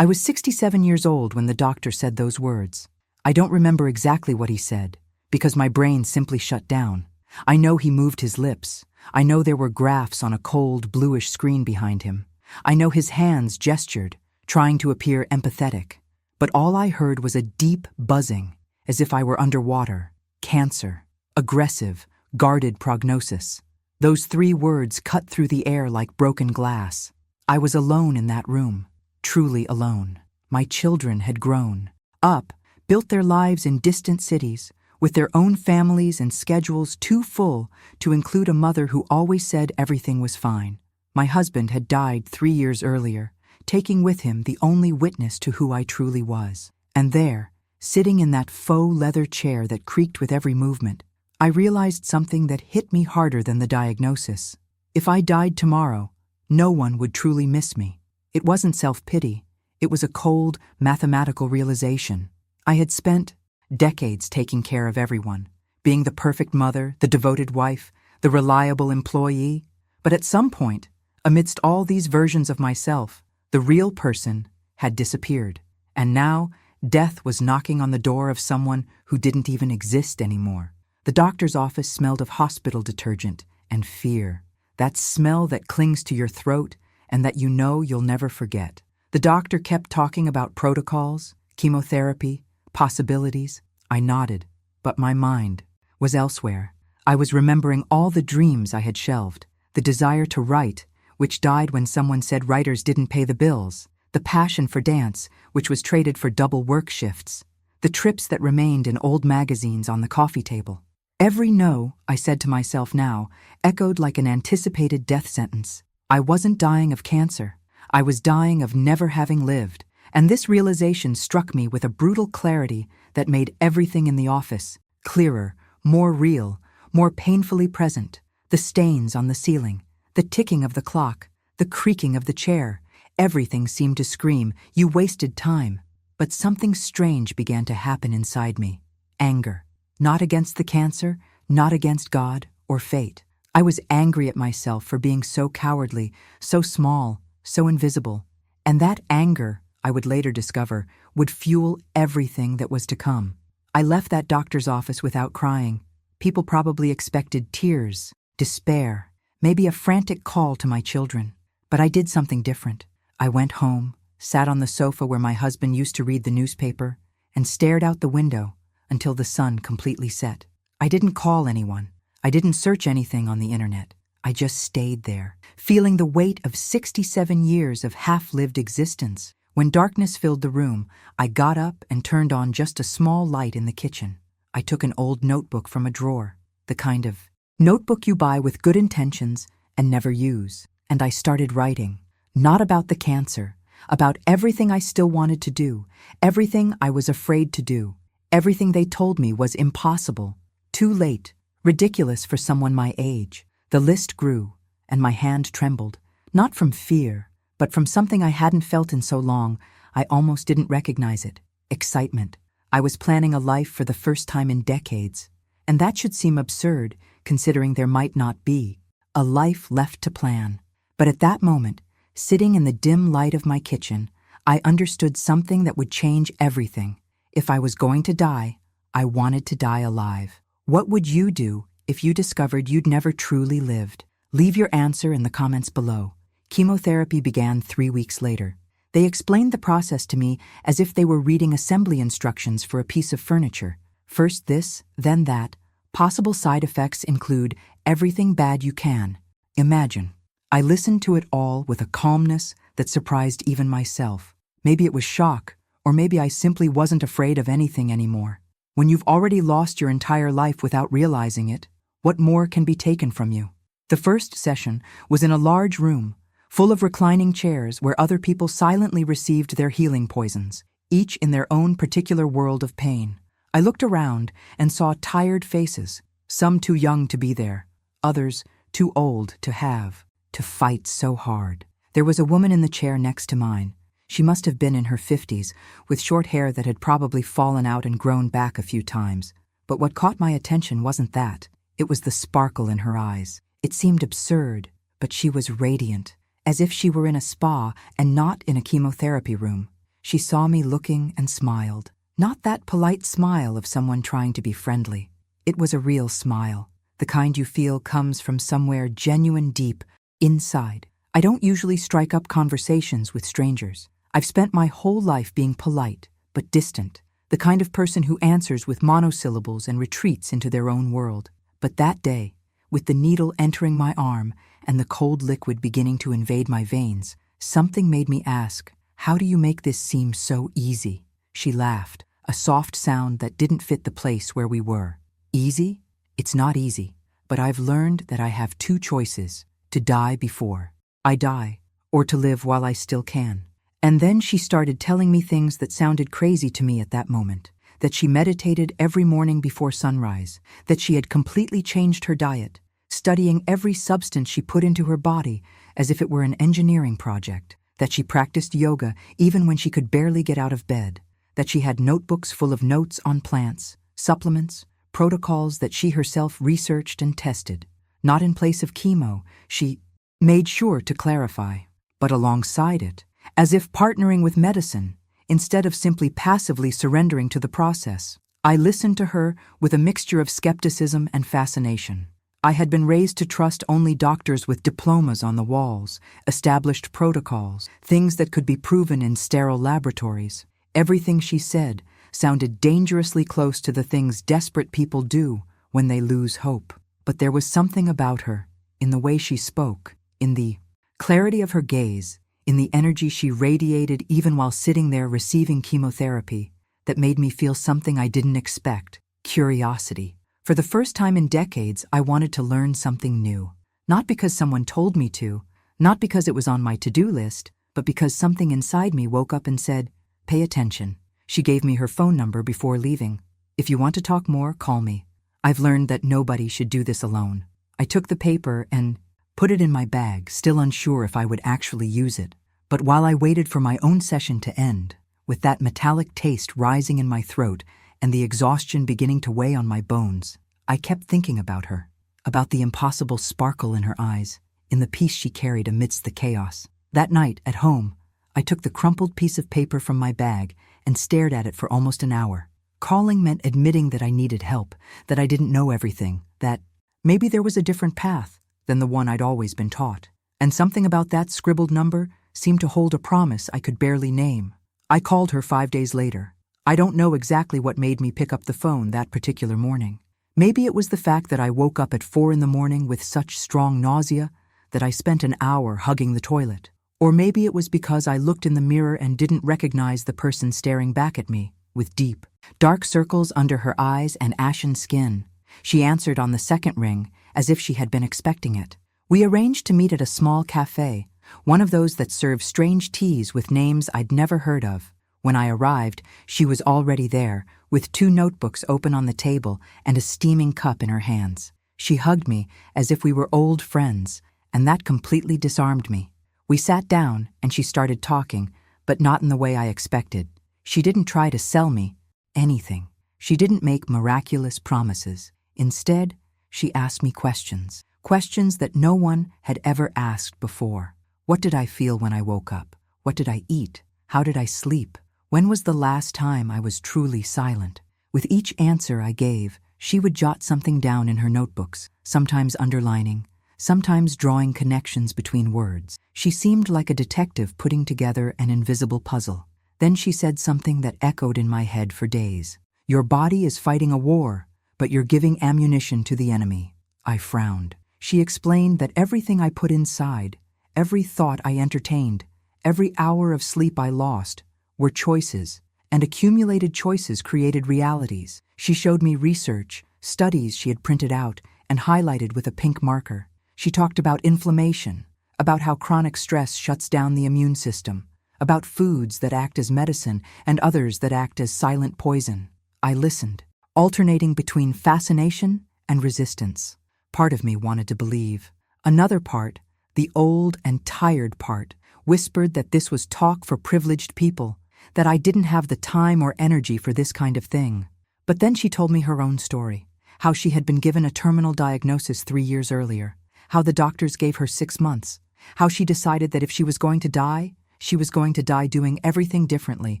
I was 67 years old when the doctor said those words. I don't remember exactly what he said, because my brain simply shut down. I know he moved his lips. I know there were graphs on a cold, bluish screen behind him. I know his hands gestured, trying to appear empathetic. But all I heard was a deep buzzing, as if I were underwater. Cancer. Aggressive, guarded prognosis. Those 3 words cut through the air like broken glass. I was alone in that room, truly alone. My children had grown up, built their lives in distant cities, with their own families and schedules too full to include a mother who always said everything was fine. My husband had died 3 years earlier, taking with him the only witness to who I truly was. And there, sitting in that faux leather chair that creaked with every movement, I realized something that hit me harder than the diagnosis. If I died tomorrow, no one would truly miss me. It wasn't self-pity. It was a cold, mathematical realization. I had spent decades taking care of everyone, being the perfect mother, the devoted wife, the reliable employee. But at some point, amidst all these versions of myself, the real person had disappeared. And now, death was knocking on the door of someone who didn't even exist anymore. The doctor's office smelled of hospital detergent and fear, that smell that clings to your throat and that you know you'll never forget. The doctor kept talking about protocols, chemotherapy, possibilities. I nodded, but my mind was elsewhere. I was remembering all the dreams I had shelved, the desire to write, which died when someone said writers didn't pay the bills, the passion for dance, which was traded for double work shifts, the trips that remained in old magazines on the coffee table. Every no, I said to myself now, echoed like an anticipated death sentence. I wasn't dying of cancer. I was dying of never having lived, and this realization struck me with a brutal clarity that made everything in the office clearer, more real, more painfully present. The stains on the ceiling, the ticking of the clock, the creaking of the chair, everything seemed to scream, "You wasted time." But something strange began to happen inside me. Anger. Not against the cancer, not against God or fate. I was angry at myself for being so cowardly, so small, so invisible. And that anger, I would later discover, would fuel everything that was to come. I left that doctor's office without crying. People probably expected tears, despair, maybe a frantic call to my children. But I did something different. I went home, sat on the sofa where my husband used to read the newspaper, and stared out the window until the sun completely set. I didn't call anyone. I didn't search anything on the internet. I just stayed there, feeling the weight of 67 years of half-lived existence. When darkness filled the room, I got up and turned on just a small light in the kitchen. I took an old notebook from a drawer, the kind of notebook you buy with good intentions and never use. And I started writing, not about the cancer, about everything I still wanted to do, everything I was afraid to do. Everything they told me was impossible, too late, ridiculous for someone my age. The list grew, and my hand trembled, not from fear, but from something I hadn't felt in so long, I almost didn't recognize it. Excitement. I was planning a life for the first time in decades, and that should seem absurd, considering there might not be a life left to plan. But at that moment, sitting in the dim light of my kitchen, I understood something that would change everything. If I was going to die, I wanted to die alive. What would you do if you discovered you'd never truly lived? Leave your answer in the comments below. Chemotherapy began 3 weeks later. They explained the process to me as if they were reading assembly instructions for a piece of furniture. First this, then that. Possible side effects include everything bad you can imagine. I listened to it all with a calmness that surprised even myself. Maybe it was shock, or maybe I simply wasn't afraid of anything anymore. When you've already lost your entire life without realizing it, what more can be taken from you? The first session was in a large room, full of reclining chairs where other people silently received their healing poisons, each in their own particular world of pain. I looked around and saw tired faces, some too young to be there, others too old to fight so hard. There was a woman in the chair next to mine. She must have been in her 50s, with short hair that had probably fallen out and grown back a few times. But what caught my attention wasn't that. It was the sparkle in her eyes. It seemed absurd, but she was radiant, as if she were in a spa and not in a chemotherapy room. She saw me looking and smiled. Not that polite smile of someone trying to be friendly. It was a real smile, the kind you feel comes from somewhere genuine deep inside. I don't usually strike up conversations with strangers. I've spent my whole life being polite, but distant, the kind of person who answers with monosyllables and retreats into their own world. But that day, with the needle entering my arm and the cold liquid beginning to invade my veins, something made me ask, "How do you make this seem so easy?" She laughed, a soft sound that didn't fit the place where we were. Easy? It's not easy, but I've learned that I have two choices: to die before I die, or to live while I still can. And then she started telling me things that sounded crazy to me at that moment. That she meditated every morning before sunrise, that she had completely changed her diet, studying every substance she put into her body as if it were an engineering project, that she practiced yoga even when she could barely get out of bed, that she had notebooks full of notes on plants, supplements, protocols that she herself researched and tested. Not in place of chemo, she made sure to clarify, but alongside it, as if partnering with medicine, instead of simply passively surrendering to the process. I listened to her with a mixture of skepticism and fascination. I had been raised to trust only doctors with diplomas on the walls, established protocols, things that could be proven in sterile laboratories. Everything she said sounded dangerously close to the things desperate people do when they lose hope. But there was something about her, in the way she spoke, in the clarity of her gaze, in the energy she radiated even while sitting there receiving chemotherapy, that made me feel something I didn't expect: curiosity. For the first time in decades, I wanted to learn something new. Not because someone told me to, not because it was on my to-do list, but because something inside me woke up and said, "Pay attention." She gave me her phone number before leaving. "If you want to talk more, call me. I've learned that nobody should do this alone." I took the paper and put it in my bag, still unsure if I would actually use it. But while I waited for my own session to end, with that metallic taste rising in my throat and the exhaustion beginning to weigh on my bones, I kept thinking about her, about the impossible sparkle in her eyes, in the peace she carried amidst the chaos. That night, at home, I took the crumpled piece of paper from my bag and stared at it for almost an hour. Calling meant admitting that I needed help, that I didn't know everything, that maybe there was a different path than the one I'd always been taught. And something about that scribbled number seemed to hold a promise I could barely name. I called her 5 days later. I don't know exactly what made me pick up the phone that particular morning. Maybe it was the fact that I woke up at 4 in the morning with such strong nausea that I spent an hour hugging the toilet. Or maybe it was because I looked in the mirror and didn't recognize the person staring back at me, with deep, dark circles under her eyes and ashen skin. She answered on the second ring, as if she had been expecting it. We arranged to meet at a small cafe, one of those that serve strange teas with names I'd never heard of. When I arrived, she was already there, with 2 notebooks open on the table and a steaming cup in her hands. She hugged me as if we were old friends, and that completely disarmed me. We sat down and she started talking, but not in the way I expected. She didn't try to sell me anything. She didn't make miraculous promises. Instead, she asked me questions. Questions that no one had ever asked before. What did I feel when I woke up? What did I eat? How did I sleep? When was the last time I was truly silent? With each answer I gave, she would jot something down in her notebooks, sometimes underlining, sometimes drawing connections between words. She seemed like a detective putting together an invisible puzzle. Then she said something that echoed in my head for days. "Your body is fighting a war, but you're giving ammunition to the enemy." I frowned. She explained that everything I put inside, every thought I entertained, every hour of sleep I lost, were choices, and accumulated choices created realities. She showed me research, studies she had printed out and highlighted with a pink marker. She talked about inflammation, about how chronic stress shuts down the immune system, about foods that act as medicine and others that act as silent poison. I listened, alternating between fascination and resistance. Part of me wanted to believe. Another part, the old and tired part, whispered that this was talk for privileged people, that I didn't have the time or energy for this kind of thing. But then she told me her own story, how she had been given a terminal diagnosis 3 years earlier, how the doctors gave her 6 months, how she decided that if she was going to die, She was going to die doing everything differently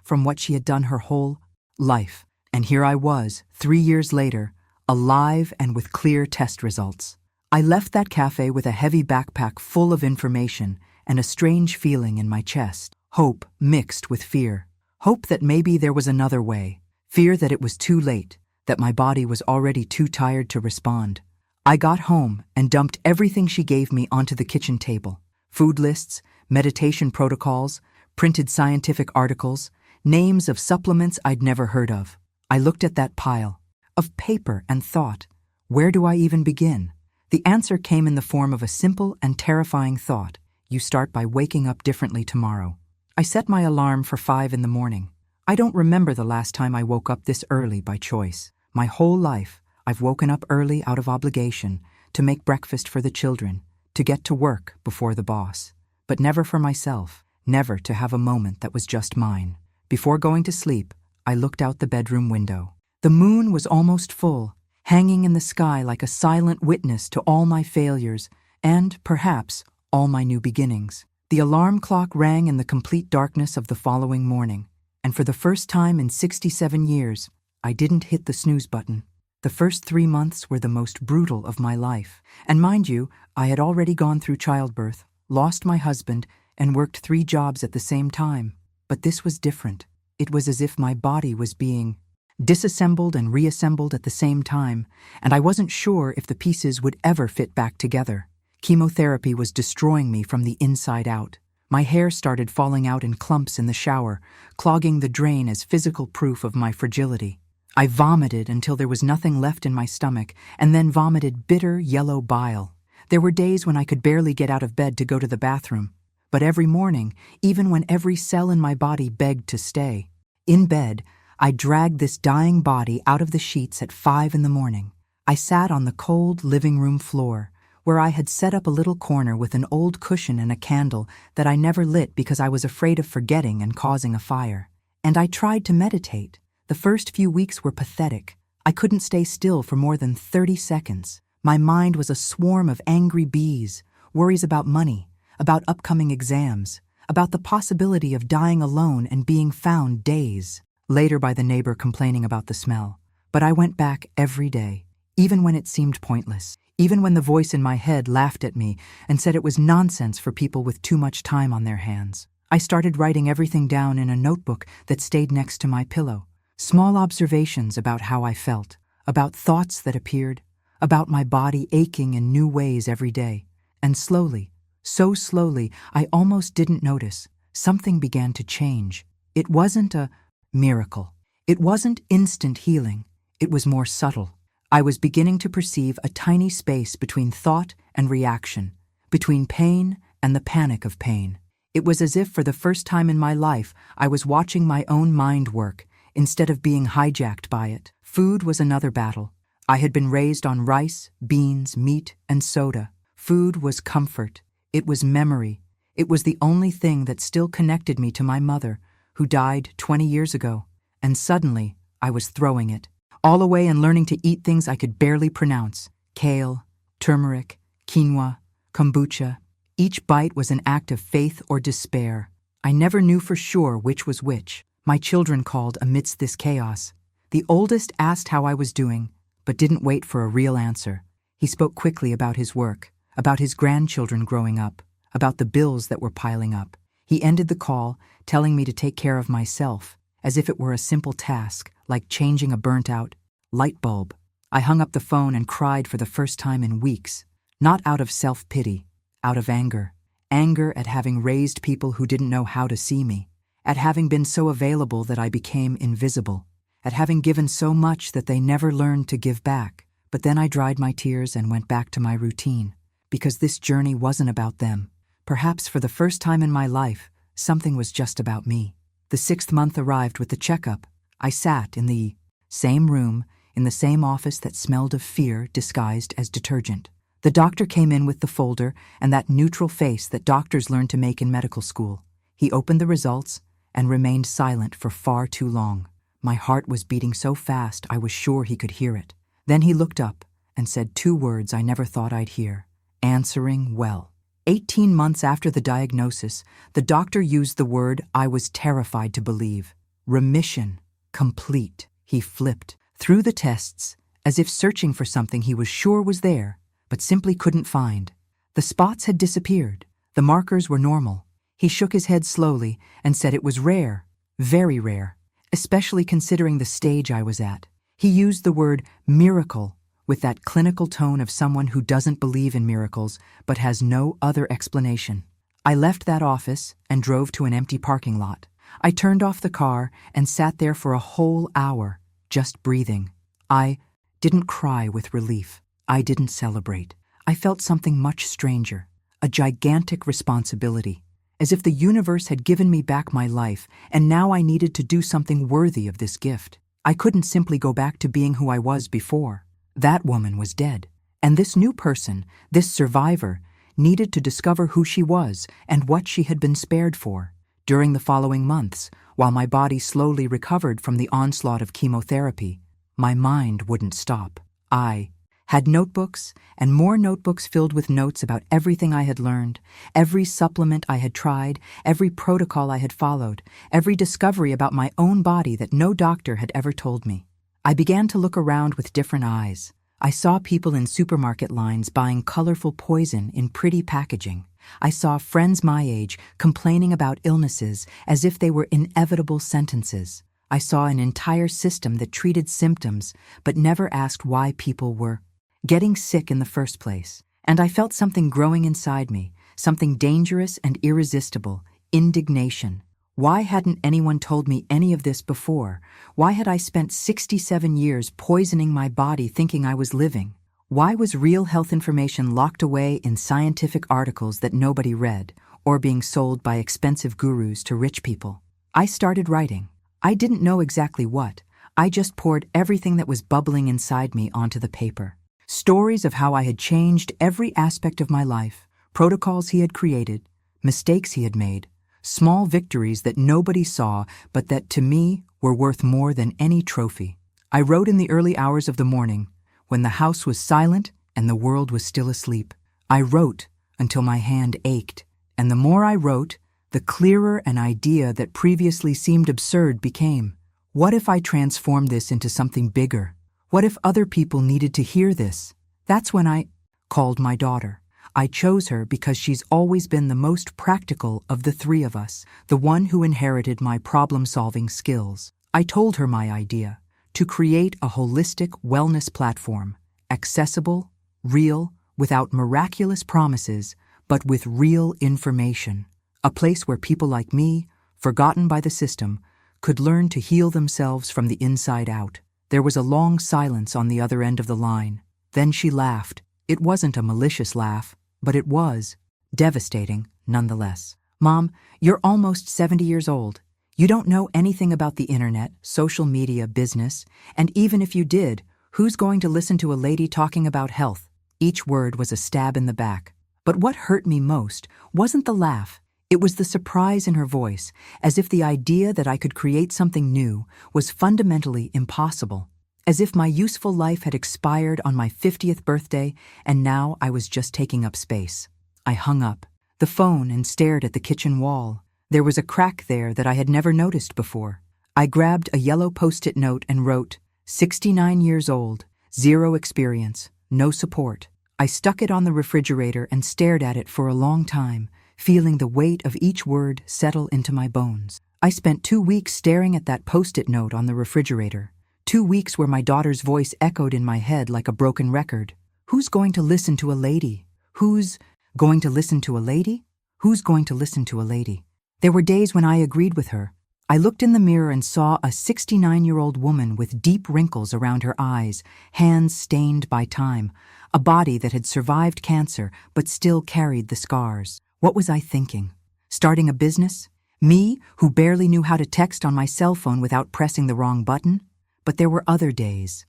from what she had done her whole life. And here I was, 3 years later, alive and with clear test results. I left that cafe with a heavy backpack full of information and a strange feeling in my chest. Hope mixed with fear. Hope that maybe there was another way. Fear that it was too late, that my body was already too tired to respond. I got home and dumped everything she gave me onto the kitchen table. Food lists, meditation protocols, printed scientific articles, names of supplements I'd never heard of. I looked at that pile of paper and thought, where do I even begin? The answer came in the form of a simple and terrifying thought. You start by waking up differently tomorrow. I set my alarm for 5 in the morning. I don't remember the last time I woke up this early by choice. My whole life, I've woken up early out of obligation, to make breakfast for the children, to get to work before the boss. But never for myself, never to have a moment that was just mine. Before going to sleep, I looked out the bedroom window. The moon was almost full, hanging in the sky like a silent witness to all my failures and, perhaps, all my new beginnings. The alarm clock rang in the complete darkness of the following morning, and for the first time in 67 years, I didn't hit the snooze button. The first 3 months were the most brutal of my life, and mind you, I had already gone through childbirth, lost my husband, and worked 3 jobs at the same time. But this was different. It was as if my body was being disassembled and reassembled at the same time, and I wasn't sure if the pieces would ever fit back together. Chemotherapy was destroying me from the inside out. My hair started falling out in clumps in the shower, clogging the drain as physical proof of my fragility. I vomited until there was nothing left in my stomach, and then vomited bitter yellow bile. There were days when I could barely get out of bed to go to the bathroom. But every morning, even when every cell in my body begged to stay, in bed, I dragged this dying body out of the sheets at 5 in the morning. I sat on the cold living room floor, where I had set up a little corner with an old cushion and a candle that I never lit because I was afraid of forgetting and causing a fire. And I tried to meditate. The first few weeks were pathetic. I couldn't stay still for more than 30 seconds. My mind was a swarm of angry bees, worries about money, about upcoming exams, about the possibility of dying alone and being found days later by the neighbor complaining about the smell. But I went back every day, even when it seemed pointless, even when the voice in my head laughed at me and said it was nonsense for people with too much time on their hands. I started writing everything down in a notebook that stayed next to my pillow. Small observations about how I felt, about thoughts that appeared, about my body aching in new ways every day. And slowly, so slowly, I almost didn't notice, something began to change. It wasn't a miracle. It wasn't instant healing. It was more subtle. I was beginning to perceive a tiny space between thought and reaction, between pain and the panic of pain. It was as if for the first time in my life, I was watching my own mind work, instead of being hijacked by it. Food was another battle. I had been raised on rice, beans, meat, and soda. Food was comfort. It was memory. It was the only thing that still connected me to my mother, who died 20 years ago. And suddenly, I was throwing it all away and learning to eat things I could barely pronounce. Kale, turmeric, quinoa, kombucha. Each bite was an act of faith or despair. I never knew for sure which was which. My children called amidst this chaos. The oldest asked how I was doing, but didn't wait for a real answer. He spoke quickly about his work, about his grandchildren growing up, about the bills that were piling up. He ended the call, telling me to take care of myself, as if it were a simple task, like changing a burnt-out light bulb. I hung up the phone and cried for the first time in weeks, not out of self-pity, out of anger. Anger at having raised people who didn't know how to see me, at having been so available that I became invisible, at having given so much that they never learned to give back. But then I dried my tears and went back to my routine, because this journey wasn't about them. Perhaps for the first time in my life, something was just about me. The 6th month arrived with the checkup. I sat in the same room, in the same office that smelled of fear disguised as detergent. The doctor came in with the folder and that neutral face that doctors learn to make in medical school. He opened the results and remained silent for far too long. My heart was beating so fast I was sure he could hear it. Then he looked up and said 2 words I never thought I'd hear. Answering well. 18 months after the diagnosis, the doctor used the word I was terrified to believe. Remission. Complete. He flipped through the tests as if searching for something he was sure was there, but simply couldn't find. The spots had disappeared. The markers were normal. He shook his head slowly and said it was rare, very rare, especially considering the stage I was at. He used the word miracle with that clinical tone of someone who doesn't believe in miracles but has no other explanation. I left that office and drove to an empty parking lot. I turned off the car and sat there for a whole hour, just breathing. I didn't cry with relief. I didn't celebrate. I felt something much stranger, a gigantic responsibility, as if the universe had given me back my life and now I needed to do something worthy of this gift. I couldn't simply go back to being who I was before. That woman was dead, and this new person, this survivor, needed to discover who she was and what she had been spared for. During the following months, while my body slowly recovered from the onslaught of chemotherapy, my mind wouldn't stop. I had notebooks and more notebooks filled with notes about everything I had learned, every supplement I had tried, every protocol I had followed, every discovery about my own body that no doctor had ever told me. I began to look around with different eyes. I saw people in supermarket lines buying colorful poison in pretty packaging. I saw friends my age complaining about illnesses as if they were inevitable sentences. I saw an entire system that treated symptoms but never asked why people were getting sick in the first place. And I felt something growing inside me, something dangerous and irresistible, indignation. Why hadn't anyone told me any of this before? Why had I spent 67 years poisoning my body thinking I was living? Why was real health information locked away in scientific articles that nobody read, or being sold by expensive gurus to rich people? I started writing. I didn't know exactly what. I just poured everything that was bubbling inside me onto the paper. Stories of how I had changed every aspect of my life, protocols he had created, mistakes he had made, small victories that nobody saw but that to me were worth more than any trophy. I wrote in the early hours of the morning, when the house was silent and the world was still asleep. I wrote until my hand ached, and the more I wrote, the clearer an idea that previously seemed absurd became. What if I transformed this into something bigger? What if other people needed to hear this? That's when I called my daughter. I chose her because she's always been the most practical of the three of us, the one who inherited my problem-solving skills. I told her my idea, to create a holistic wellness platform, accessible, real, without miraculous promises, but with real information. A place where people like me, forgotten by the system, could learn to heal themselves from the inside out. There was a long silence on the other end of the line. Then she laughed. It wasn't a malicious laugh, but it was devastating nonetheless. Mom, you're almost 70 years old. You don't know anything about the internet, social media, business, and even if you did, who's going to listen to a lady talking about health? Each word was a stab in the back. But what hurt me most wasn't the laugh. It was the surprise in her voice, as if the idea that I could create something new was fundamentally impossible. As if my useful life had expired on my 50th birthday and now I was just taking up space. I hung up the phone and stared at the kitchen wall. There was a crack there that I had never noticed before. I grabbed a yellow Post-it note and wrote, 69 years old, 0 experience, no support. I stuck it on the refrigerator and stared at it for a long time, feeling the weight of each word settle into my bones. I spent 2 weeks staring at that Post-it note on the refrigerator. 2 weeks where my daughter's voice echoed in my head like a broken record. Who's going to listen to a lady? Who's going to listen to a lady? Who's going to listen to a lady? There were days when I agreed with her. I looked in the mirror and saw a 69-year-old woman with deep wrinkles around her eyes, hands stained by time, a body that had survived cancer but still carried the scars. What was I thinking? Starting a business? Me, who barely knew how to text on my cell phone without pressing the wrong button? But there were other days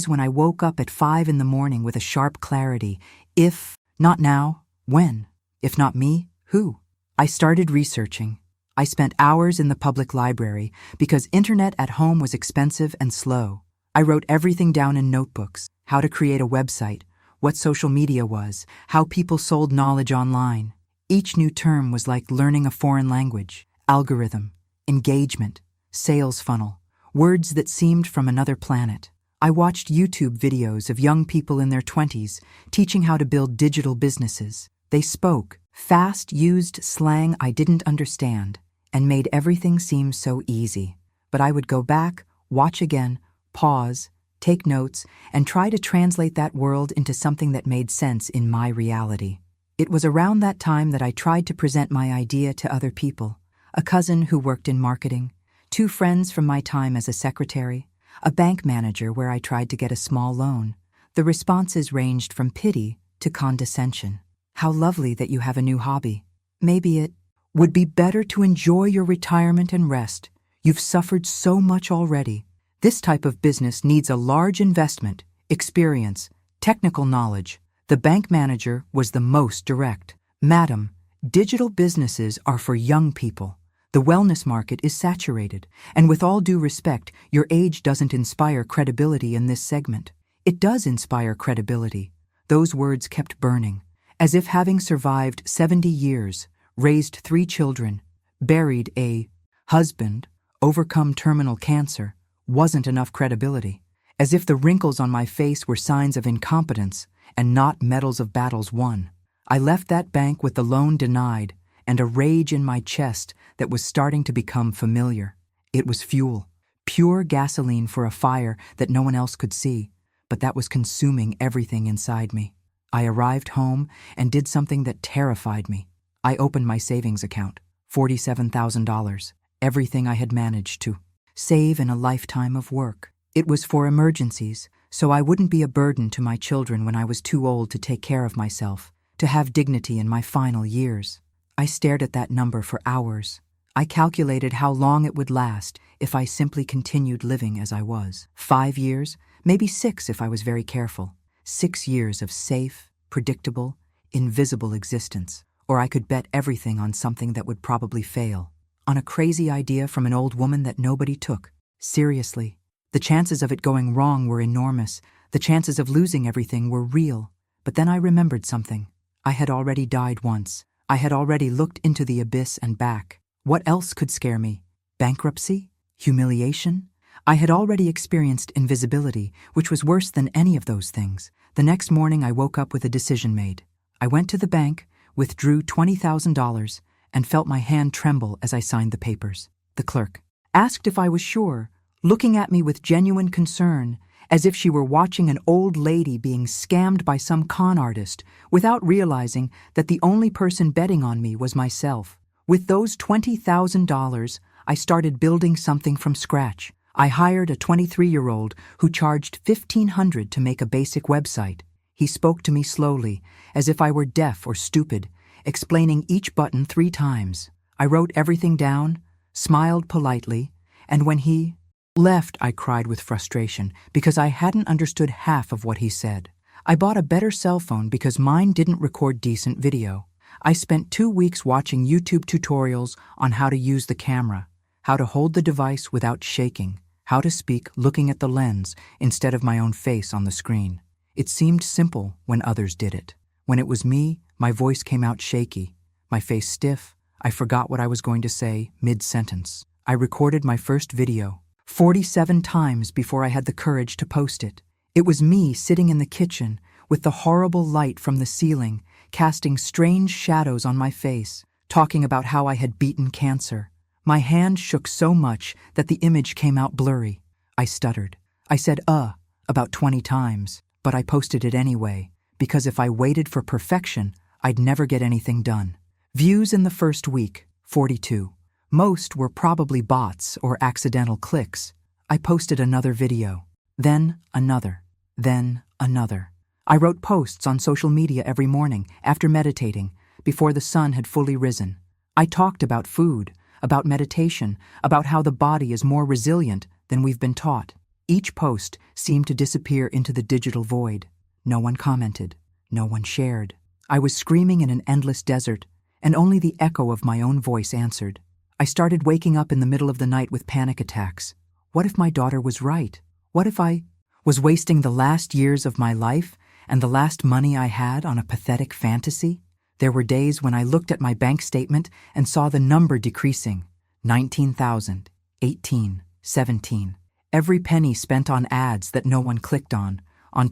when I woke up at 5 in the morning with a sharp clarity. If not now, when? If not me, who? I started researching. I spent hours in the public library because internet at home was expensive and slow. I wrote everything down in notebooks: how to create a website, what social media was, how people sold knowledge online. Each new term was like learning a foreign language: algorithm, engagement, sales funnel, words that seemed from another planet. I watched YouTube videos of young people in their 20s teaching how to build digital businesses. They spoke fast, used slang I didn't understand, and made everything seem so easy. But I would go back, watch again, pause, take notes, and try to translate that world into something that made sense in my reality. It was around that time that I tried to present my idea to other people: a cousin who worked in marketing, 2 friends from my time as a secretary, a bank manager where I tried to get a small loan. The responses ranged from pity to condescension. How lovely that you have a new hobby. Maybe it would be better to enjoy your retirement and rest. You've suffered so much already. This type of business needs a large investment, experience, technical knowledge. The bank manager was the most direct. Madam, digital businesses are for young people. The wellness market is saturated, and with all due respect, your age doesn't inspire credibility in this segment. It does inspire credibility. Those words kept burning, as if having survived 70 years, raised 3 children, buried a husband, overcome terminal cancer, wasn't enough credibility. As if the wrinkles on my face were signs of incompetence and not medals of battles won. I left that bank with the loan denied and a rage in my chest that was starting to become familiar. It was fuel, pure gasoline for a fire that no one else could see, but that was consuming everything inside me. I arrived home and did something that terrified me. I opened my savings account, $47,000, everything I had managed to save in a lifetime of work. It was for emergencies, so I wouldn't be a burden to my children when I was too old to take care of myself, to have dignity in my final years. I stared at that number for hours. I calculated how long it would last if I simply continued living as I was. 5 years, maybe 6 if I was very careful. 6 years of safe, predictable, invisible existence. Or I could bet everything on something that would probably fail. On a crazy idea from an old woman that nobody took seriously. The chances of it going wrong were enormous. The chances of losing everything were real. But then I remembered something. I had already died once. I had already looked into the abyss and back. What else could scare me? Bankruptcy? Humiliation? I had already experienced invisibility, which was worse than any of those things. The next morning I woke up with a decision made. I went to the bank, withdrew $20,000, and felt my hand tremble as I signed the papers. The clerk asked if I was sure, looking at me with genuine concern, as if she were watching an old lady being scammed by some con artist, without realizing that the only person betting on me was myself. With those $20,000, I started building something from scratch. I hired a 23-year-old who charged $1,500 to make a basic website. He spoke to me slowly, as if I were deaf or stupid, explaining each button 3 times. I wrote everything down, smiled politely, and when he left, I cried with frustration because I hadn't understood half of what he said. I bought a better cell phone because mine didn't record decent video. I spent 2 weeks watching YouTube tutorials on how to use the camera, how to hold the device without shaking, how to speak looking at the lens instead of my own face on the screen. It seemed simple when others did it. When it was me, my voice came out shaky, my face stiff. I forgot what I was going to say mid-sentence. I recorded my first video 47 times before I had the courage to post it. It was me sitting in the kitchen with the horrible light from the ceiling casting strange shadows on my face, talking about how I had beaten cancer. My hand shook so much that the image came out blurry. I stuttered. I said about 20 times, but I posted it anyway, because if I waited for perfection, I'd never get anything done. Views in the first week, 42. Most were probably bots or accidental clicks. I posted another video, then another, then another. I wrote posts on social media every morning after meditating, before the sun had fully risen. I talked about food, about meditation, about how the body is more resilient than we've been taught. Each post seemed to disappear into the digital void. No one commented. No one shared. I was screaming in an endless desert, and only the echo of my own voice answered. I started waking up in the middle of the night with panic attacks. What if my daughter was right? What if I was wasting the last years of my life And the last money I had on a pathetic fantasy? There were days when I looked at my bank statement and saw the number decreasing. 19,000, 18, 17. Every penny spent on ads that no one clicked on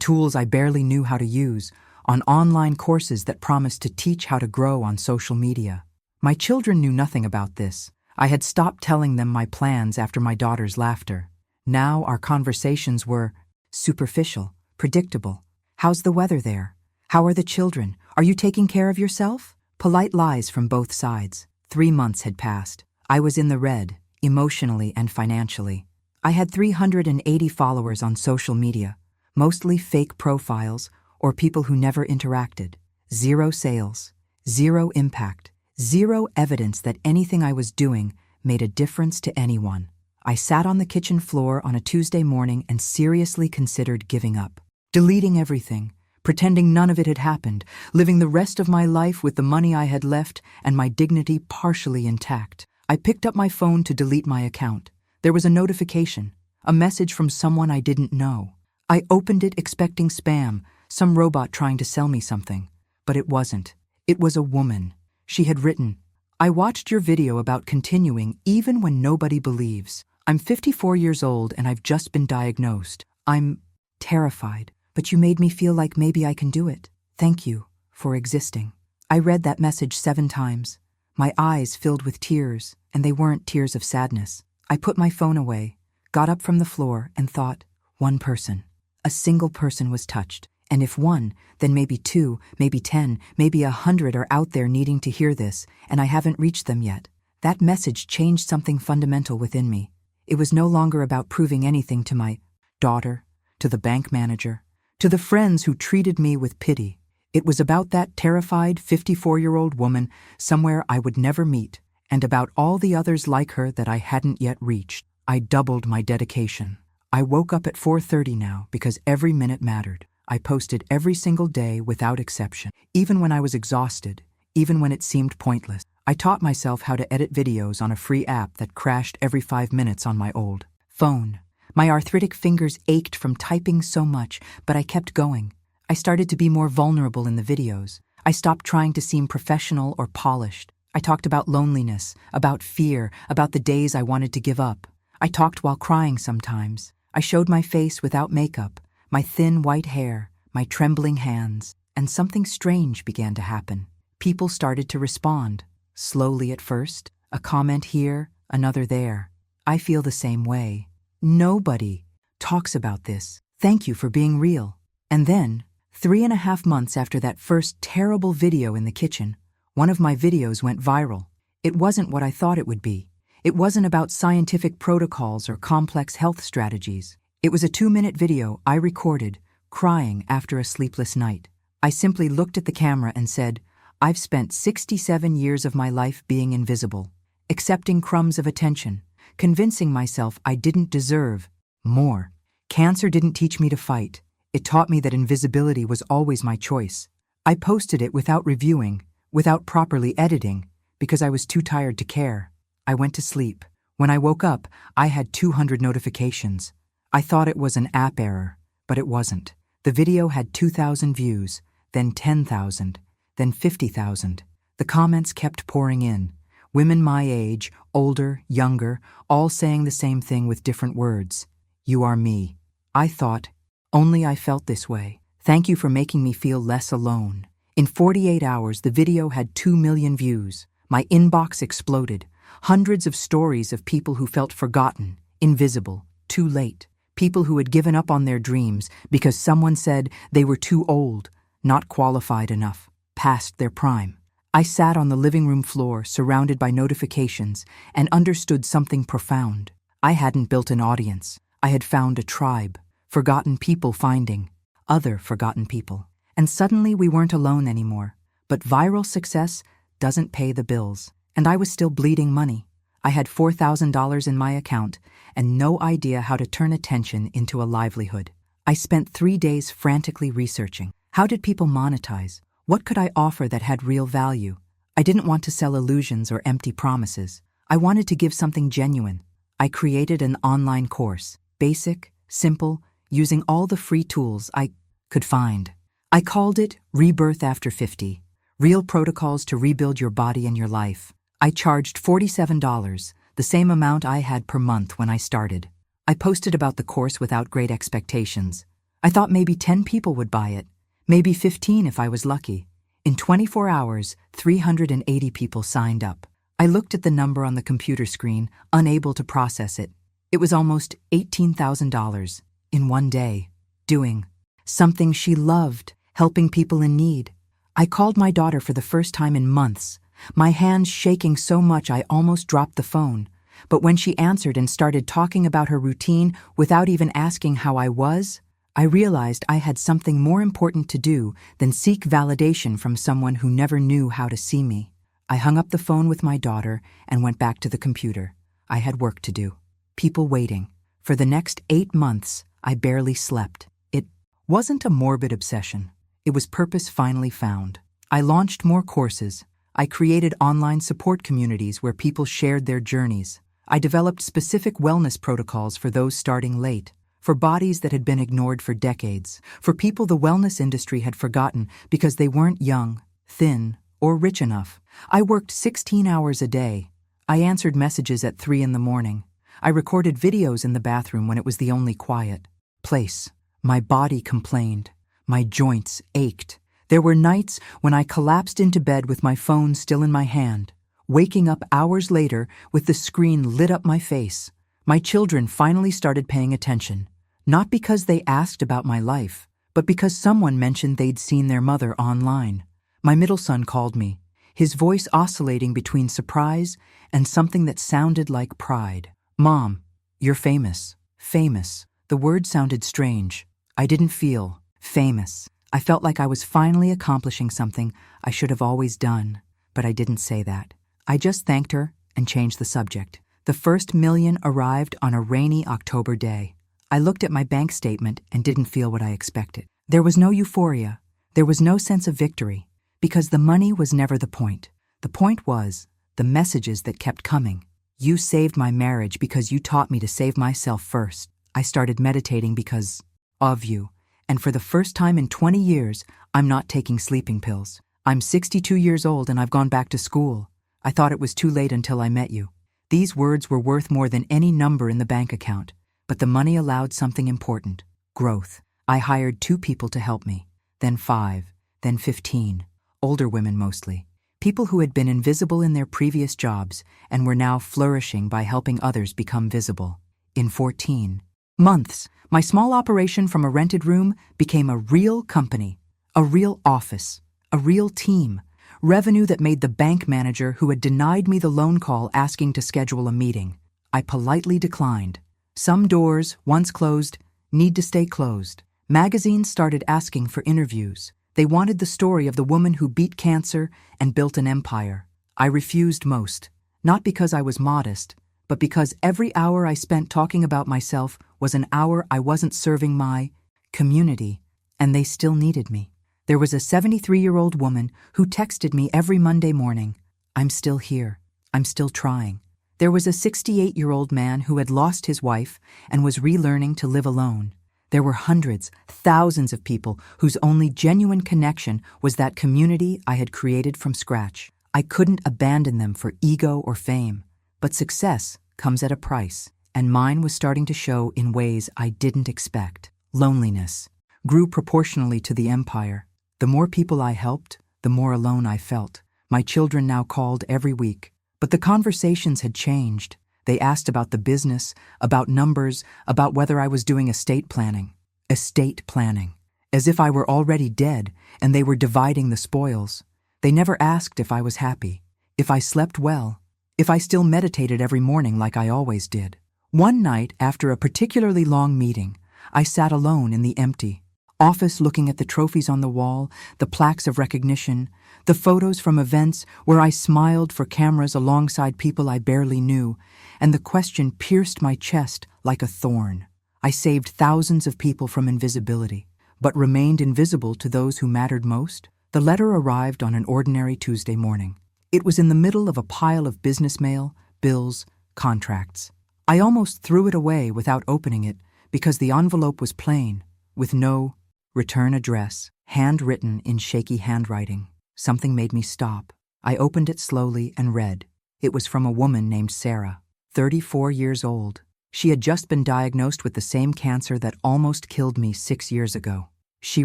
tools I barely knew how to use, on online courses that promised to teach how to grow on social media. My children knew nothing about this. I had stopped telling them my plans after my daughter's laughter. Now our conversations were superficial, predictable. How's the weather there? How are the children? Are you taking care of yourself? Polite lies from both sides. 3 months had passed. I was in the red, emotionally and financially. I had 380 followers on social media, mostly fake profiles or people who never interacted. 0 sales, 0 impact, 0 evidence that anything I was doing made a difference to anyone. I sat on the kitchen floor on a Tuesday morning and seriously considered giving up, deleting everything, pretending none of it had happened, living the rest of my life with the money I had left and my dignity partially intact. I picked up my phone to delete my account. There was a notification, a message from someone I didn't know. I opened it expecting spam, some robot trying to sell me something. But it wasn't. It was a woman. She had written, "I watched your video about continuing even when nobody believes. I'm 54 years old and I've just been diagnosed. I'm terrified, but you made me feel like maybe I can do it. Thank you for existing." I read that message 7 times. My eyes filled with tears, and they weren't tears of sadness. I put my phone away, got up from the floor, and thought, one person. A single person was touched. And if one, then maybe 2, maybe 10, maybe 100 are out there needing to hear this, and I haven't reached them yet. That message changed something fundamental within me. It was no longer about proving anything to my daughter, to the bank manager, to the friends who treated me with pity. It was about that terrified 54-year-old woman somewhere I would never meet, and about all the others like her that I hadn't yet reached. I doubled my dedication. I woke up at 4:30 now because every minute mattered. I posted every single day without exception, even when I was exhausted, even when it seemed pointless. I taught myself how to edit videos on a free app that crashed every 5 minutes on my old phone. My arthritic fingers ached from typing so much, but I kept going. I started to be more vulnerable in the videos. I stopped trying to seem professional or polished. I talked about loneliness, about fear, about the days I wanted to give up. I talked while crying sometimes. I showed my face without makeup, my thin white hair, my trembling hands, and something strange began to happen. People started to respond, slowly at first, a comment here, another there. I feel the same way. Nobody talks about this. Thank you for being real. And then, 3.5 months after that first terrible video in the kitchen, one of my videos went viral. It wasn't what I thought it would be. It wasn't about scientific protocols or complex health strategies. It was a 2-minute video I recorded, crying after a sleepless night. I simply looked at the camera and said, "I've spent 67 years of my life being invisible, accepting crumbs of attention, convincing myself I didn't deserve more. Cancer didn't teach me to fight. It taught me that invisibility was always my choice." I posted it without reviewing, without properly editing, because I was too tired to care. I went to sleep. When I woke up, I had 200 notifications. I thought it was an app error, but it wasn't. The video had 2,000 views, then 10,000, then 50,000. The comments kept pouring in. Women my age, older, younger, all saying the same thing with different words. "You are me." I thought, only I felt this way. Thank you for making me feel less alone. In 48 hours, the video had 2 million views. My inbox exploded. Hundreds of stories of people who felt forgotten, invisible, too late. People who had given up on their dreams because someone said they were too old, not qualified enough, past their prime. I sat on the living room floor, surrounded by notifications, and understood something profound. I hadn't built an audience. I had found a tribe, forgotten people finding other forgotten people. And suddenly we weren't alone anymore. But viral success doesn't pay the bills. And I was still bleeding money. I had $4,000 in my account and no idea how to turn attention into a livelihood. I spent 3 days frantically researching. How did people monetize? What could I offer that had real value? I didn't want to sell illusions or empty promises. I wanted to give something genuine. I created an online course, basic, simple, using all the free tools I could find. I called it Rebirth After 50, Real Protocols to Rebuild Your Body and Your Life. I charged $47, the same amount I had per month when I started. I posted about the course without great expectations. I thought maybe 10 people would buy it, maybe 15 if I was lucky. In 24 hours, 380 people signed up. I looked at the number on the computer screen, unable to process it. It was almost $18,000 in one day, doing something she loved, helping people in need. I called my daughter for the first time in months, my hands shaking so much I almost dropped the phone. But when she answered and started talking about her routine without even asking how I was, I realized I had something more important to do than seek validation from someone who never knew how to see me. I hung up the phone with my daughter and went back to the computer. I had work to do. People waiting. For the next 8 months, I barely slept. It wasn't a morbid obsession. It was purpose finally found. I launched more courses. I created online support communities where people shared their journeys. I developed specific wellness protocols for those starting late, for bodies that had been ignored for decades, for people the wellness industry had forgotten because they weren't young, thin, or rich enough. I worked 16 hours a day. I answered messages at 3 in the morning. I recorded videos in the bathroom when it was the only quiet place. My body complained. My joints ached. There were nights when I collapsed into bed with my phone still in my hand, waking up hours later with the screen lit up my face. My children finally started paying attention, not because they asked about my life, but because someone mentioned they'd seen their mother online. My middle son called me, his voice oscillating between surprise and something that sounded like pride. "Mom, you're famous." Famous. The word sounded strange. I didn't feel famous. I felt like I was finally accomplishing something I should have always done, but I didn't say that. I just thanked her and changed the subject. The first million arrived on a rainy October day. I looked at my bank statement and didn't feel what I expected. There was no euphoria. There was no sense of victory, because the money was never the point. The point was the messages that kept coming. You saved my marriage because you taught me to save myself first. I started meditating because of you. And for the first time in 20 years, I'm not taking sleeping pills. I'm 62 years old and I've gone back to school. I thought it was too late until I met you. These words were worth more than any number in the bank account, but the money allowed something important: growth. I hired 2 people to help me, then 5, then 15, older women mostly, people who had been invisible in their previous jobs and were now flourishing by helping others become visible. In 14 months, my small operation from a rented room became a real company, a real office, a real team. Revenue that made the bank manager who had denied me the loan call asking to schedule a meeting. I politely declined. Some doors, once closed, need to stay closed. Magazines started asking for interviews. They wanted the story of the woman who beat cancer and built an empire. I refused most, not because I was modest, but because every hour I spent talking about myself was an hour I wasn't serving my community, and they still needed me. There was a 73-year-old woman who texted me every Monday morning, "I'm still here. I'm still trying." There was a 68-year-old man who had lost his wife and was relearning to live alone. There were hundreds, thousands of people whose only genuine connection was that community I had created from scratch. I couldn't abandon them for ego or fame, but success comes at a price, and mine was starting to show in ways I didn't expect. Loneliness grew proportionally to the empire. The more people I helped, the more alone I felt. My children now called every week. But the conversations had changed. They asked about the business, about numbers, about whether I was doing estate planning. Estate planning. As if I were already dead and they were dividing the spoils. They never asked if I was happy, if I slept well, if I still meditated every morning like I always did. One night, after a particularly long meeting, I sat alone in the empty office looking at the trophies on the wall, the plaques of recognition, the photos from events where I smiled for cameras alongside people I barely knew, and the question pierced my chest like a thorn. I saved thousands of people from invisibility, but remained invisible to those who mattered most. The letter arrived on an ordinary Tuesday morning. It was in the middle of a pile of business mail, bills, contracts. I almost threw it away without opening it because the envelope was plain, with no return address. handwritten in shaky handwriting. Something made me stop. I opened it slowly and read. It was from a woman named Sarah, 34 years old. She had just been diagnosed with the same cancer that almost killed me 6 years ago. She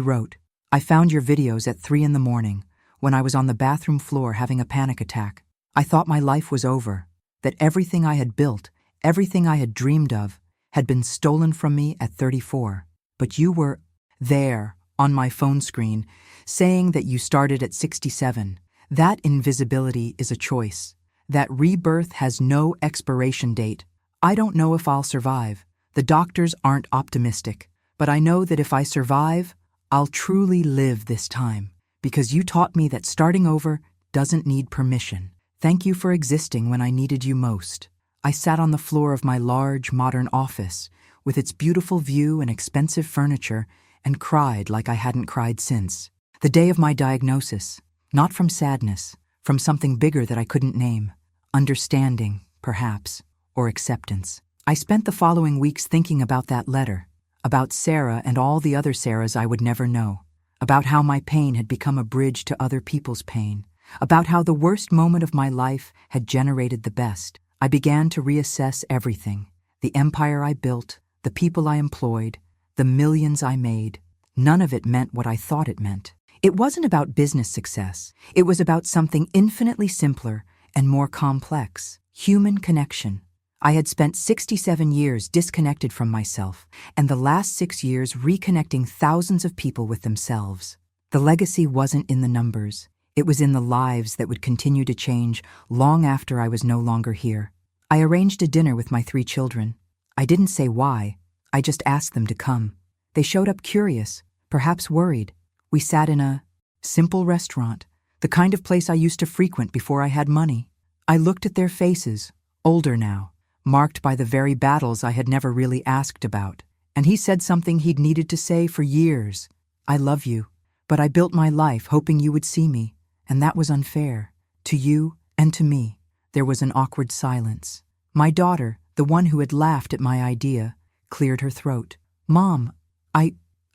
wrote, "I found your videos at 3 a.m. when I was on the bathroom floor having a panic attack. I thought my life was over, that everything I had built, everything I had dreamed of, had been stolen from me at 34. But you were there on my phone screen, saying that you started at 67. That invisibility is a choice. That rebirth has no expiration date. I don't know if I'll survive. The doctors aren't optimistic, but I know that if I survive, I'll truly live this time, because you taught me that starting over doesn't need permission. Thank you for existing when I needed you most." I sat on the floor of my large, modern office, with its beautiful view and expensive furniture, and cried like I hadn't cried since. The day of my diagnosis, not from sadness, from something bigger that I couldn't name. Understanding, perhaps, or acceptance. I spent the following weeks thinking about that letter, about Sarah and all the other Sarahs I would never know, about how my pain had become a bridge to other people's pain, about how the worst moment of my life had generated the best. I began to reassess everything, the empire I built, the people I employed, the millions I made. None of it meant what I thought it meant. It wasn't about business success. It was about something infinitely simpler and more complex: human connection. I had spent 67 years disconnected from myself, and the last 6 years reconnecting thousands of people with themselves. The legacy wasn't in the numbers. It was in the lives that would continue to change long after I was no longer here. I arranged a dinner with my 3 children. I didn't say why. I just asked them to come. They showed up curious, perhaps worried. We sat in a simple restaurant, the kind of place I used to frequent before I had money. I looked at their faces, older now, marked by the very battles I had never really asked about. And he said something he'd needed to say for years. "I love you, but I built my life hoping you would see me, and that was unfair. To you and to me." There was an awkward silence. My daughter, the one who had laughed at my idea, cleared her throat. "Mom,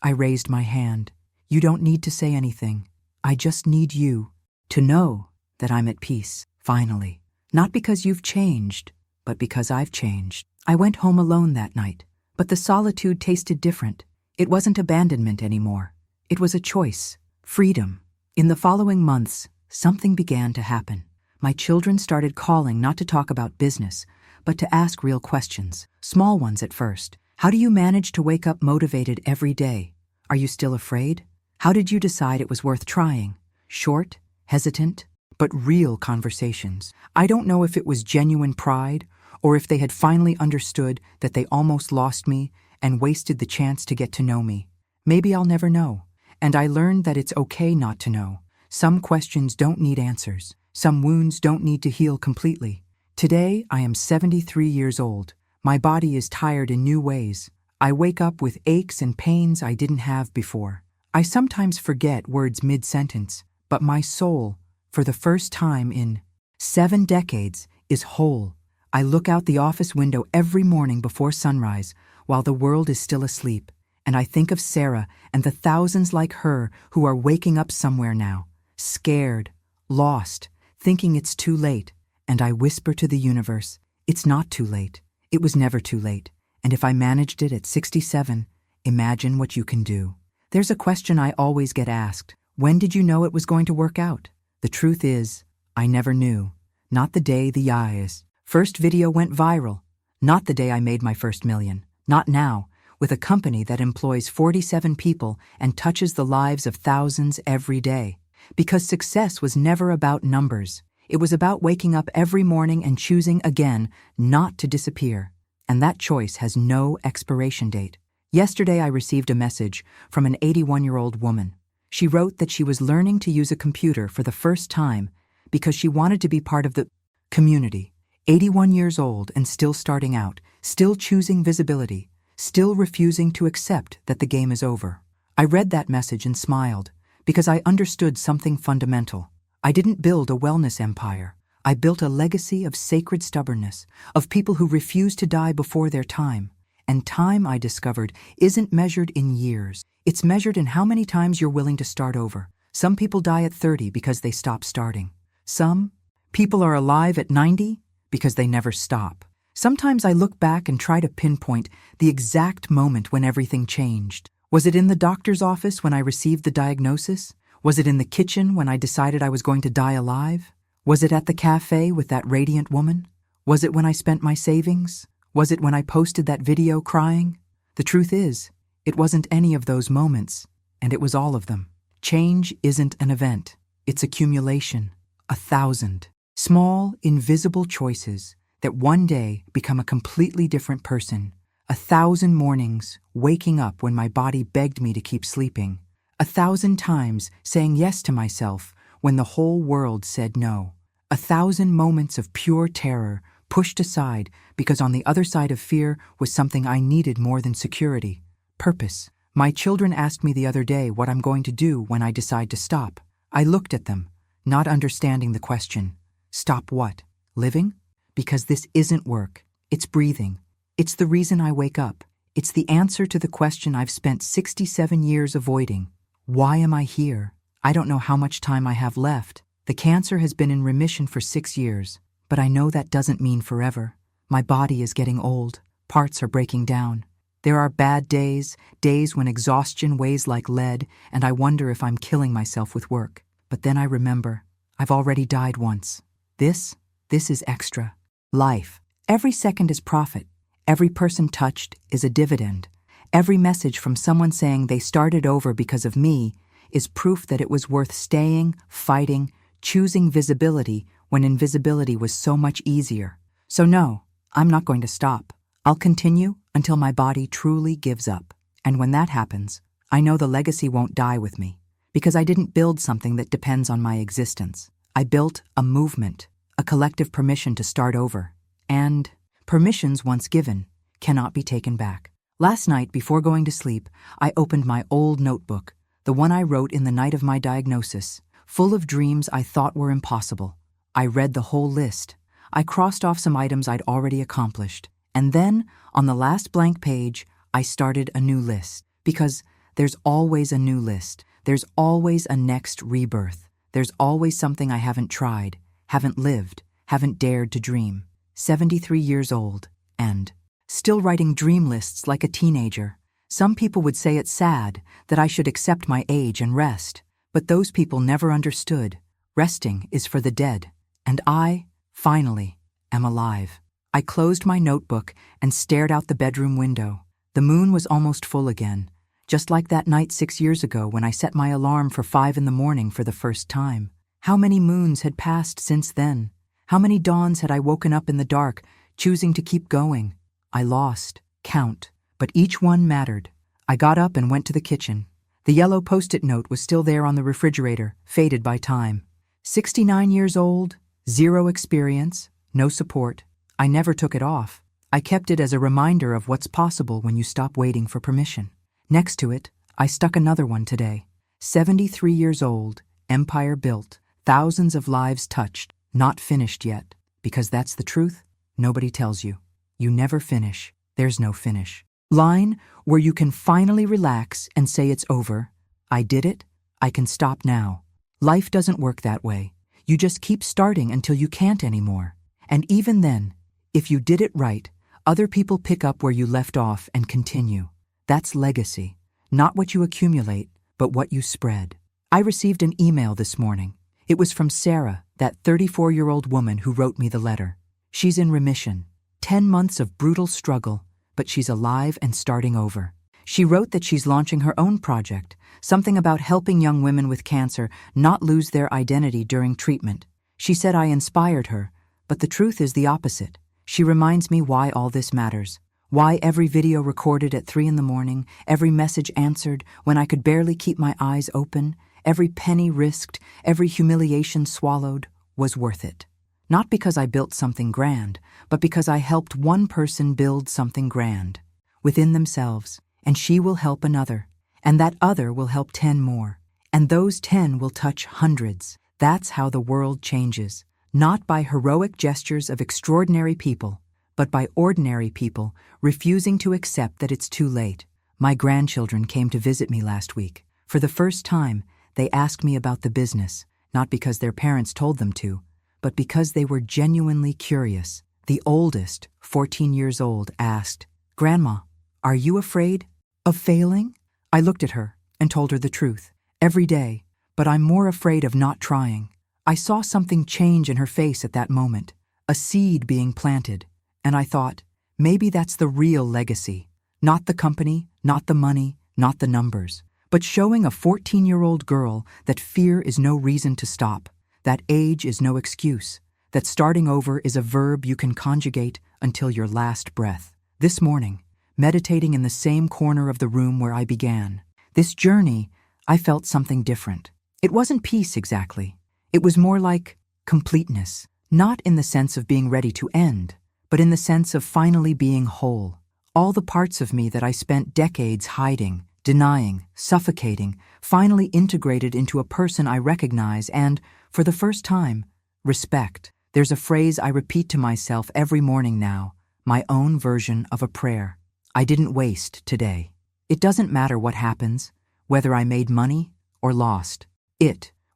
I raised my hand. "You don't need to say anything. I just need you to know that I'm at peace, finally. Not because you've changed, but because I've changed." I went home alone that night, but the solitude tasted different. It wasn't abandonment anymore. It was a choice, freedom. In the following months, something began to happen. My children started calling not to talk about business, but to ask real questions, small ones at first. How do you manage to wake up motivated every day? Are you still afraid? How did you decide it was worth trying? Short, hesitant, but real conversations. I don't know if it was genuine pride or if they had finally understood that they almost lost me and wasted the chance to get to know me. Maybe I'll never know. And I learned that it's okay not to know. Some questions don't need answers. Some wounds don't need to heal completely. Today, I am 73 years old. My body is tired in new ways. I wake up with aches and pains I didn't have before. I sometimes forget words mid-sentence, but my soul, for the first time in 7 decades, is whole. I look out the office window every morning before sunrise while the world is still asleep, and I think of Sarah and the thousands like her who are waking up somewhere now, scared, lost, thinking it's too late, and I whisper to the universe, it's not too late. It was never too late, and if I managed it at 67, imagine what you can do. There's a question I always get asked. When did you know it was going to work out? The truth is, I never knew. Not the day the eyes. First video went viral. Not the day I made my first million. Not now, with a company that employs 47 people and touches the lives of thousands every day. Because success was never about numbers. It was about waking up every morning and choosing again not to disappear. And that choice has no expiration date. Yesterday I received a message from an 81-year-old woman. She wrote that she was learning to use a computer for the first time because she wanted to be part of the community. 81 years old and still starting out, still choosing visibility, still refusing to accept that the game is over. I read that message and smiled because I understood something fundamental. I didn't build a wellness empire. I built a legacy of sacred stubbornness, of people who refused to die before their time. And time, I discovered, isn't measured in years. It's measured in how many times you're willing to start over. Some people die at 30 because they stop starting. Some people are alive at 90 because they never stop. Sometimes I look back and try to pinpoint the exact moment when everything changed. Was it in the doctor's office when I received the diagnosis? Was it in the kitchen when I decided I was going to die alive? Was it at the cafe with that radiant woman? Was it when I spent my savings? Was it when I posted that video crying? The truth is, it wasn't any of those moments, and it was all of them. Change isn't an event. It's accumulation. 1,000 small, invisible choices that one day become a completely different person. 1,000 mornings waking up when my body begged me to keep sleeping. 1,000 times saying yes to myself when the whole world said no. 1,000 moments of pure terror pushed aside because on the other side of fear was something I needed more than security: purpose. My children asked me the other day what I'm going to do when I decide to stop. I looked at them, not understanding the question. Stop what? Living? Because this isn't work. It's breathing. It's the reason I wake up. It's the answer to the question I've spent 67 years avoiding. Why am I here? I don't know how much time I have left. The cancer has been in remission for 6 years, but I know that doesn't mean forever. My body is getting old. Parts are breaking down. There are bad days, days when exhaustion weighs like lead, and I wonder if I'm killing myself with work. But then I remember, I've already died once. This is extra. Life. Every second is profit. Every person touched is a dividend. Every message from someone saying they started over because of me is proof that it was worth staying, fighting, choosing visibility when invisibility was so much easier. So no, I'm not going to stop. I'll continue until my body truly gives up. And when that happens, I know the legacy won't die with me, because I didn't build something that depends on my existence. I built a movement, a collective permission to start over. And permissions once given cannot be taken back. Last night, before going to sleep, I opened my old notebook, the one I wrote in the night of my diagnosis, full of dreams I thought were impossible. I read the whole list. I crossed off some items I'd already accomplished. And then, on the last blank page, I started a new list. Because there's always a new list. There's always a next rebirth. There's always something I haven't tried, haven't lived, haven't dared to dream. 73 years old, and still writing dream lists like a teenager. Some people would say it's sad that I should accept my age and rest. But those people never understood. Resting is for the dead. And I, finally, am alive. I closed my notebook and stared out the bedroom window. The moon was almost full again, just like that night 6 years ago when I set my alarm for 5 in the morning for the first time. How many moons had passed since then? How many dawns had I woken up in the dark, choosing to keep going? I lost count, but each one mattered. I got up and went to the kitchen. The yellow post-it note was still there on the refrigerator, faded by time. 69 years old, 0 experience, no support. I never took it off. I kept it as a reminder of what's possible when you stop waiting for permission. Next to it, I stuck another one today. 73 years old, empire built, thousands of lives touched, not finished yet. Because that's the truth, nobody tells you. You never finish. There's no finish. Line where you can finally relax and say it's over. I did it. I can stop now. Life doesn't work that way. You just keep starting until you can't anymore. And even then, if you did it right, other people pick up where you left off and continue. That's legacy. Not what you accumulate, but what you spread. I received an email this morning. It was from Sarah, that 34-year-old woman who wrote me the letter. She's in remission. 10 months of brutal struggle, but she's alive and starting over. She wrote that she's launching her own project, something about helping young women with cancer not lose their identity during treatment. She said I inspired her, but the truth is the opposite. She reminds me why all this matters. Why every video recorded at 3 in the morning, every message answered when I could barely keep my eyes open, every penny risked, every humiliation swallowed, was worth it. Not because I built something grand, but because I helped one person build something grand within themselves, and she will help another, and that other will help 10 more, and those 10 will touch hundreds. That's how the world changes, not by heroic gestures of extraordinary people, but by ordinary people refusing to accept that it's too late. My grandchildren came to visit me last week. For the first time, they asked me about the business, not because their parents told them to, but because they were genuinely curious. The oldest, 14 years old, asked, "Grandma, are you afraid of failing?" I looked at her and told her the truth. Every day, but I'm more afraid of not trying. I saw something change in her face at that moment, a seed being planted, and I thought, maybe that's the real legacy. Not the company, not the money, not the numbers, but showing a 14-year-old girl that fear is no reason to stop, that age is no excuse, that starting over is a verb you can conjugate until your last breath. This morning, meditating in the same corner of the room where I began, this journey, I felt something different. It wasn't peace exactly. It was more like completeness, not in the sense of being ready to end, but in the sense of finally being whole. All the parts of me that I spent decades hiding, denying, suffocating, finally integrated into a person I recognize and, for the first time, respect. There's a phrase I repeat to myself every morning now, my own version of a prayer. I didn't waste today. It doesn't matter what happens, whether I made money or lost.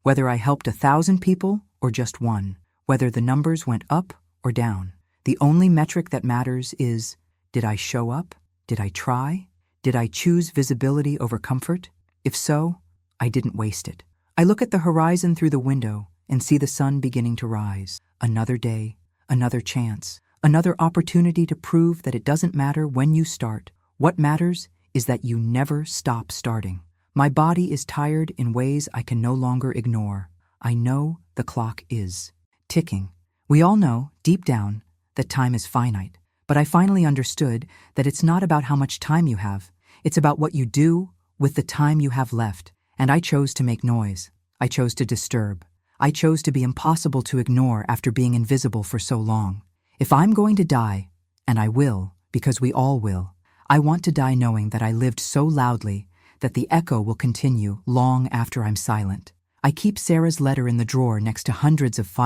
Whether I helped 1,000 people or just one, whether the numbers went up or down. The only metric that matters is, did I show up? Did I try? Did I choose visibility over comfort? If so, I didn't waste it. I look at the horizon through the window and see the sun beginning to rise. Another day, another chance, another opportunity to prove that it doesn't matter when you start. What matters is that you never stop starting. My body is tired in ways I can no longer ignore. I know the clock is ticking. We all know, deep down, that time is finite. But I finally understood that it's not about how much time you have. It's about what you do with the time you have left. And I chose to make noise. I chose to disturb. I chose to be impossible to ignore after being invisible for so long. If I'm going to die, and I will, because we all will, I want to die knowing that I lived so loudly that the echo will continue long after I'm silent. I keep Sarah's letter in the drawer next to hundreds of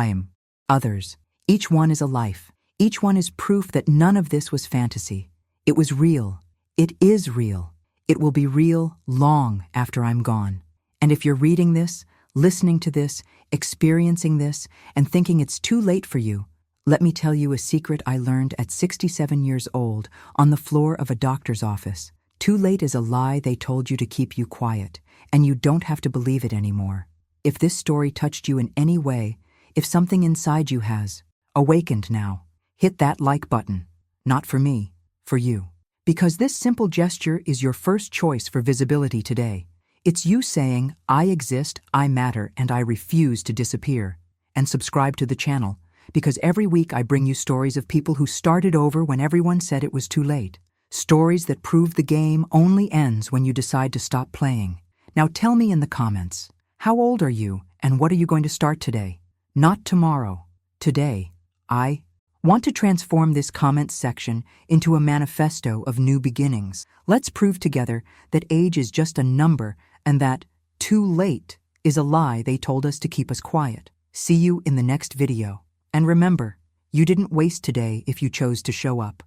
others. Each one is a life. Each one is proof that none of this was fantasy. It was real. It is real. It will be real long after I'm gone. And if you're reading this, listening to this, experiencing this, and thinking it's too late for you, let me tell you a secret I learned at 67 years old on the floor of a doctor's office. Too late is a lie they told you to keep you quiet, and you don't have to believe it anymore. If this story touched you in any way, if something inside you has awakened now, hit that like button. Not for me, for you. Because this simple gesture is your first choice for visibility today. It's you saying, I exist, I matter, and I refuse to disappear. And subscribe to the channel, because every week I bring you stories of people who started over when everyone said it was too late. Stories that prove the game only ends when you decide to stop playing. Now tell me in the comments, how old are you and what are you going to start today? Not tomorrow. Today. I want to transform this comment section into a manifesto of new beginnings. Let's prove together that age is just a number and that too late is a lie they told us to keep us quiet. See you in the next video. And remember, you didn't waste today if you chose to show up.